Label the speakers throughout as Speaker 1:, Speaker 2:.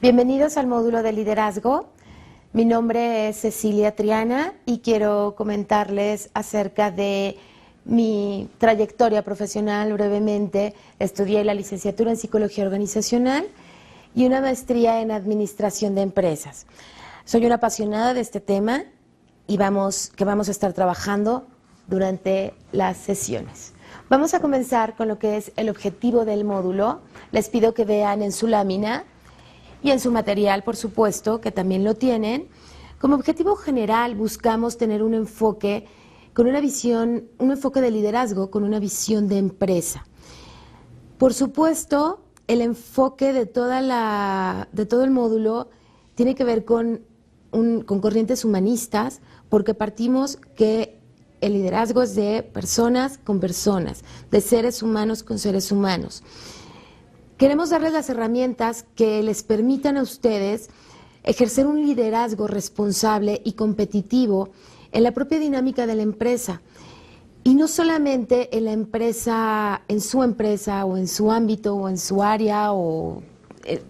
Speaker 1: Bienvenidos al módulo de liderazgo. Mi nombre es Cecilia Triana y quiero comentarles acerca de mi trayectoria profesional brevemente. Estudié la licenciatura en Psicología Organizacional y una maestría en Administración de Empresas. Soy una apasionada de este tema y vamos a estar trabajando durante las sesiones. Vamos a comenzar con lo que es el objetivo del módulo. Les pido que vean en su lámina y en su material, por supuesto, que también lo tienen. Como objetivo general buscamos tener un enfoque con una visión, un enfoque de liderazgo con una visión de empresa. Por supuesto, el enfoque de todo el módulo tiene que ver con corrientes humanistas, porque partimos que el liderazgo es de personas con personas, de seres humanos con seres humanos. Queremos darles las herramientas que les permitan a ustedes ejercer un liderazgo responsable y competitivo en la propia dinámica de la empresa. Y no solamente en la empresa, en su empresa o en su ámbito o en su área o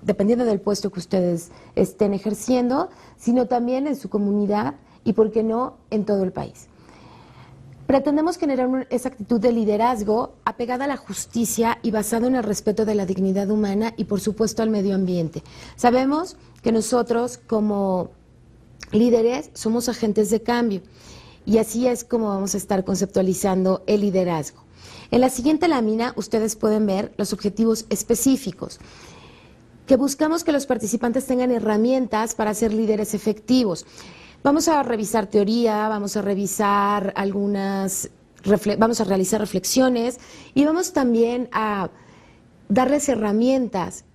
Speaker 1: dependiendo del puesto que ustedes estén ejerciendo, sino también en su comunidad y, por qué no, en todo el país. Pretendemos generar esa actitud de liderazgo apegada a la justicia y basada en el respeto de la dignidad humana y, por supuesto, al medio ambiente. Sabemos que nosotros, como líderes, somos agentes de cambio y así es como vamos a estar conceptualizando el liderazgo. En la siguiente lámina, ustedes pueden ver los objetivos específicos, que buscamos que los participantes tengan herramientas para ser líderes efectivos. Vamos a revisar teoría, vamos a revisar vamos a realizar reflexiones y vamos también a darles herramientas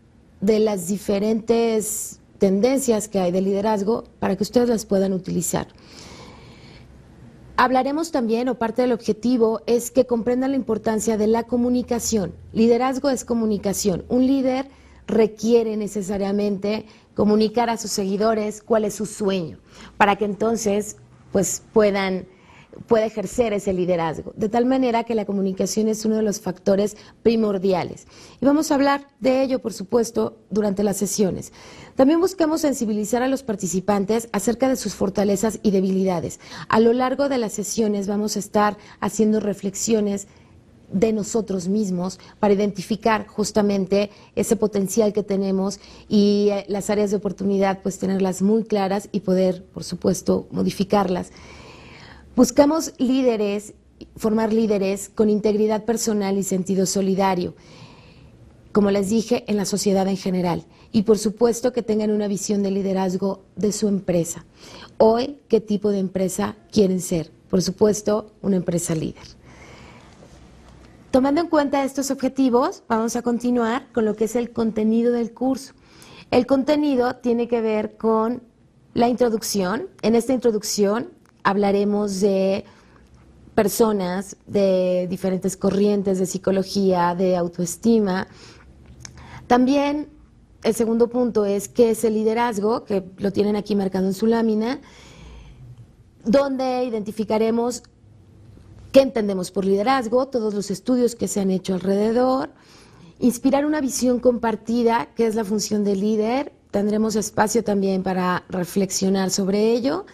Speaker 1: de las diferentes tendencias que hay de liderazgo para que ustedes las puedan utilizar. Hablaremos también, o parte del objetivo, es que comprendan la importancia de la comunicación. Liderazgo es comunicación. Un líder requiere necesariamente comunicar a sus seguidores cuál es su sueño, para que entonces pues pueda ejercer ese liderazgo, de tal manera que la comunicación es uno de los factores primordiales. Y vamos a hablar de ello, por supuesto, durante las sesiones. También buscamos sensibilizar a los participantes acerca de sus fortalezas y debilidades. A lo largo de las sesiones vamos a estar haciendo reflexiones de nosotros mismos para identificar justamente ese potencial que tenemos y las áreas de oportunidad, pues tenerlas muy claras y poder, por supuesto, modificarlas. Buscamos formar líderes con integridad personal y sentido solidario, como les dije, en la sociedad en general. Y por supuesto que tengan una visión de liderazgo de su empresa. Hoy, ¿qué tipo de empresa quieren ser? Por supuesto, una empresa líder. Tomando en cuenta estos objetivos, vamos a continuar con lo que es el contenido del curso. El contenido tiene que ver con la introducción. En esta introducción hablaremos de personas, de diferentes corrientes de psicología, de autoestima. También el segundo punto es qué es el liderazgo, que lo tienen aquí marcado en su lámina, donde identificaremos ¿qué entendemos por liderazgo? Todos los estudios que se han hecho alrededor. Inspirar una visión compartida, que es la función del líder. Tendremos espacio también para reflexionar sobre ello.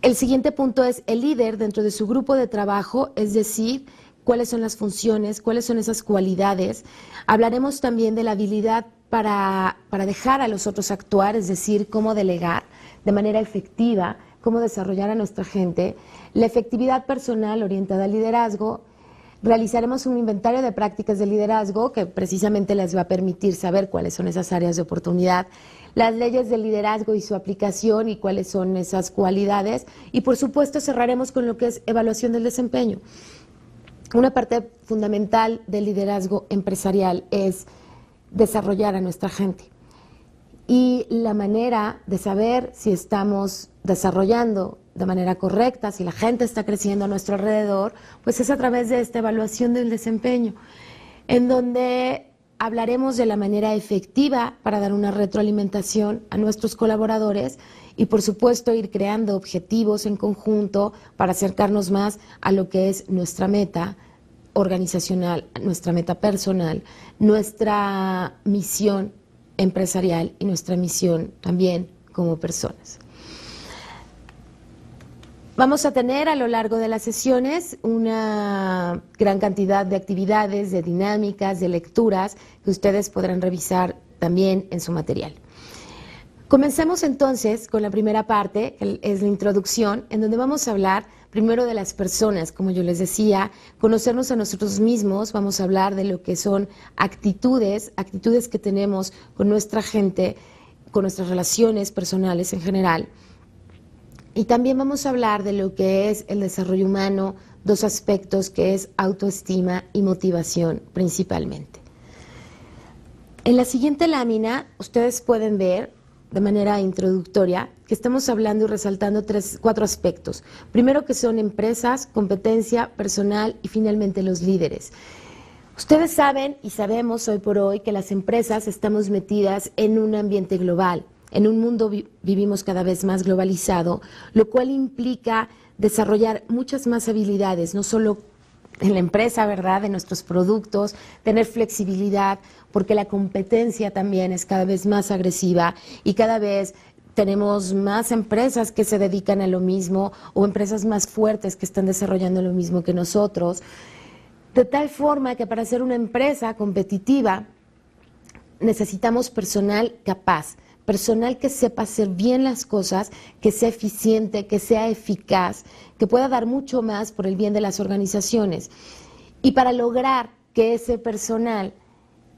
Speaker 1: El siguiente punto es el líder dentro de su grupo de trabajo, es decir, cuáles son las funciones, cuáles son esas cualidades. Hablaremos también de la habilidad para dejar a los otros actuar, es decir, cómo delegar de manera efectiva, cómo desarrollar a nuestra gente, la efectividad personal orientada al liderazgo. Realizaremos un inventario de prácticas de liderazgo que precisamente les va a permitir saber cuáles son esas áreas de oportunidad, las leyes del liderazgo y su aplicación y cuáles son esas cualidades, y por supuesto cerraremos con lo que es evaluación del desempeño. Una parte fundamental del liderazgo empresarial es desarrollar a nuestra gente. Y la manera de saber si estamos desarrollando de manera correcta, si la gente está creciendo a nuestro alrededor, pues es a través de esta evaluación del desempeño, en donde hablaremos de la manera efectiva para dar una retroalimentación a nuestros colaboradores y, por supuesto, ir creando objetivos en conjunto para acercarnos más a lo que es nuestra meta organizacional, nuestra meta personal, nuestra misión empresarial y nuestra misión también como personas. Vamos a tener a lo largo de las sesiones una gran cantidad de actividades, de dinámicas, de lecturas que ustedes podrán revisar también en su material. Comencemos entonces con la primera parte, que es la introducción, en donde vamos a hablar primero de las personas, como yo les decía, conocernos a nosotros mismos, vamos a hablar de lo que son actitudes que tenemos con nuestra gente, con nuestras relaciones personales en general. Y también vamos a hablar de lo que es el desarrollo humano, dos aspectos que es autoestima y motivación principalmente. En la siguiente lámina ustedes pueden ver de manera introductoria que estamos hablando y resaltando cuatro aspectos. Primero que son empresas, competencia, personal y finalmente los líderes. Ustedes saben y sabemos hoy por hoy que las empresas estamos metidas en un ambiente global. En un mundo vivimos cada vez más globalizado, lo cual implica desarrollar muchas más habilidades, no solo en la empresa, ¿verdad?, de nuestros productos, tener flexibilidad, porque la competencia también es cada vez más agresiva y cada vez tenemos más empresas que se dedican a lo mismo o empresas más fuertes que están desarrollando lo mismo que nosotros, de tal forma que para ser una empresa competitiva necesitamos personal capaz, personal que sepa hacer bien las cosas, que sea eficiente, que sea eficaz, que pueda dar mucho más por el bien de las organizaciones. Y para lograr que ese personal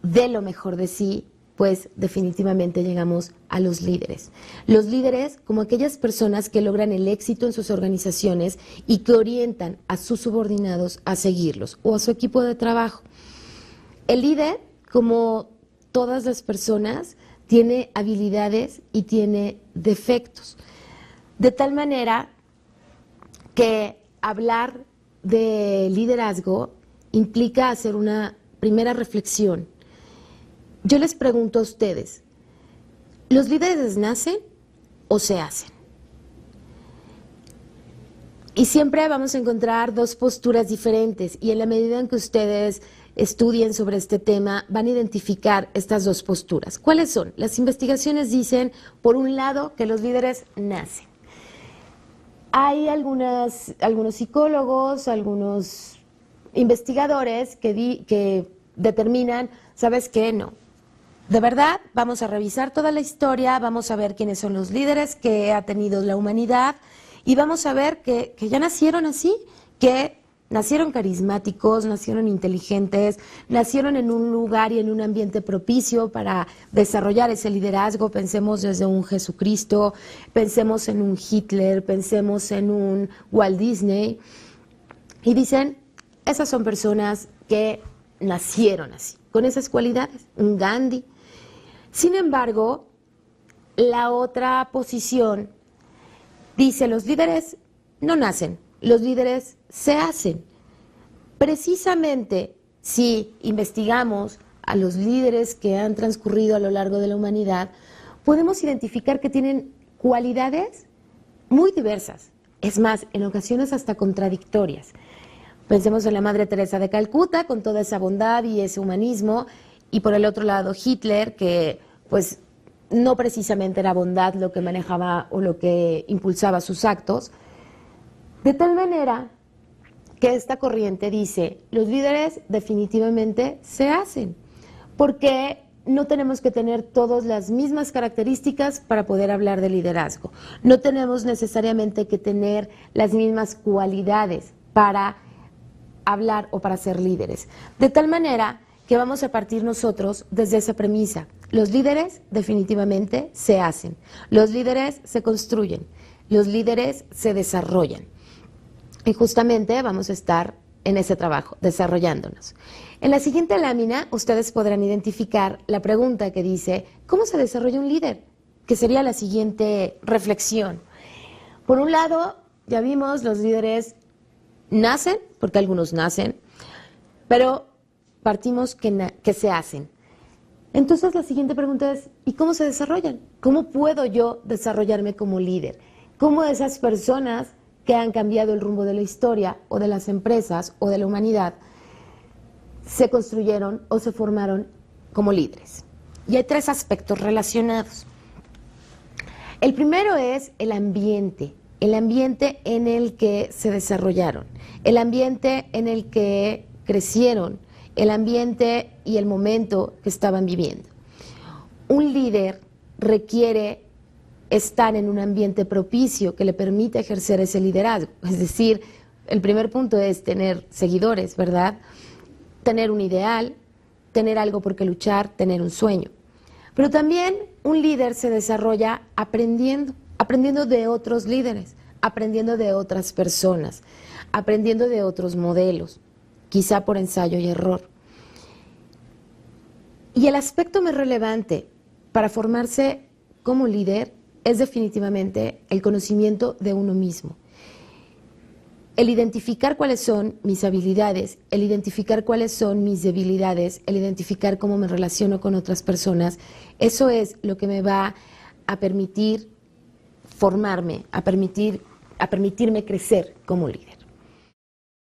Speaker 1: dé lo mejor de sí, pues definitivamente llegamos a los líderes. Los líderes como aquellas personas que logran el éxito en sus organizaciones y que orientan a sus subordinados a seguirlos o a su equipo de trabajo. El líder, como todas las personas, tiene habilidades y tiene defectos. De tal manera que hablar de liderazgo implica hacer una primera reflexión. Yo les pregunto a ustedes, ¿los líderes nacen o se hacen? Y siempre vamos a encontrar dos posturas diferentes y en la medida en que ustedes estudien sobre este tema, van a identificar estas dos posturas. ¿Cuáles son? Las investigaciones dicen, por un lado, que los líderes nacen. Hay algunos psicólogos, algunos investigadores que determinan, ¿sabes qué? No. De verdad, vamos a revisar toda la historia, vamos a ver quiénes son los líderes que ha tenido la humanidad y vamos a ver que ya nacieron así, que nacieron carismáticos, nacieron inteligentes, nacieron en un lugar y en un ambiente propicio para desarrollar ese liderazgo. Pensemos desde un Jesucristo, pensemos en un Hitler, pensemos en un Walt Disney. Y dicen, esas son personas que nacieron así, con esas cualidades, un Gandhi. Sin embargo, la otra posición dice, los líderes no nacen. Los líderes se hacen. Precisamente si investigamos a los líderes que han transcurrido a lo largo de la humanidad, podemos identificar que tienen cualidades muy diversas. Es más, en ocasiones hasta contradictorias. Pensemos en la Madre Teresa de Calcuta, con toda esa bondad y ese humanismo, y por el otro lado Hitler, que pues no precisamente era bondad lo que manejaba o lo que impulsaba sus actos. De tal manera que esta corriente dice, los líderes definitivamente se hacen, porque no tenemos que tener todas las mismas características para poder hablar de liderazgo. No tenemos necesariamente que tener las mismas cualidades para hablar o para ser líderes. De tal manera que vamos a partir nosotros desde esa premisa. Los líderes definitivamente se hacen, los líderes se construyen, los líderes se desarrollan. Y justamente vamos a estar en ese trabajo, desarrollándonos. En la siguiente lámina, ustedes podrán identificar la pregunta que dice, ¿cómo se desarrolla un líder? Que sería la siguiente reflexión. Por un lado, ya vimos, los líderes nacen, porque algunos nacen, pero partimos que se hacen. Entonces, la siguiente pregunta es, ¿y cómo se desarrollan? ¿Cómo puedo yo desarrollarme como líder? ¿Cómo esas personas que han cambiado el rumbo de la historia o de las empresas o de la humanidad se construyeron o se formaron como líderes? Y hay tres aspectos relacionados. El primero es el ambiente en el que se desarrollaron, el ambiente en el que crecieron, el ambiente y el momento que estaban viviendo. Un líder requiere estar en un ambiente propicio que le permita ejercer ese liderazgo. Es decir, el primer punto es tener seguidores, ¿verdad? Tener un ideal, tener algo por qué luchar, tener un sueño. Pero también un líder se desarrolla aprendiendo de otros líderes, aprendiendo de otras personas, aprendiendo de otros modelos, quizá por ensayo y error. Y el aspecto más relevante para formarse como líder es definitivamente el conocimiento de uno mismo. El identificar cuáles son mis habilidades, el identificar cuáles son mis debilidades, el identificar cómo me relaciono con otras personas, eso es lo que me va a permitir formarme, a permitirme crecer como líder.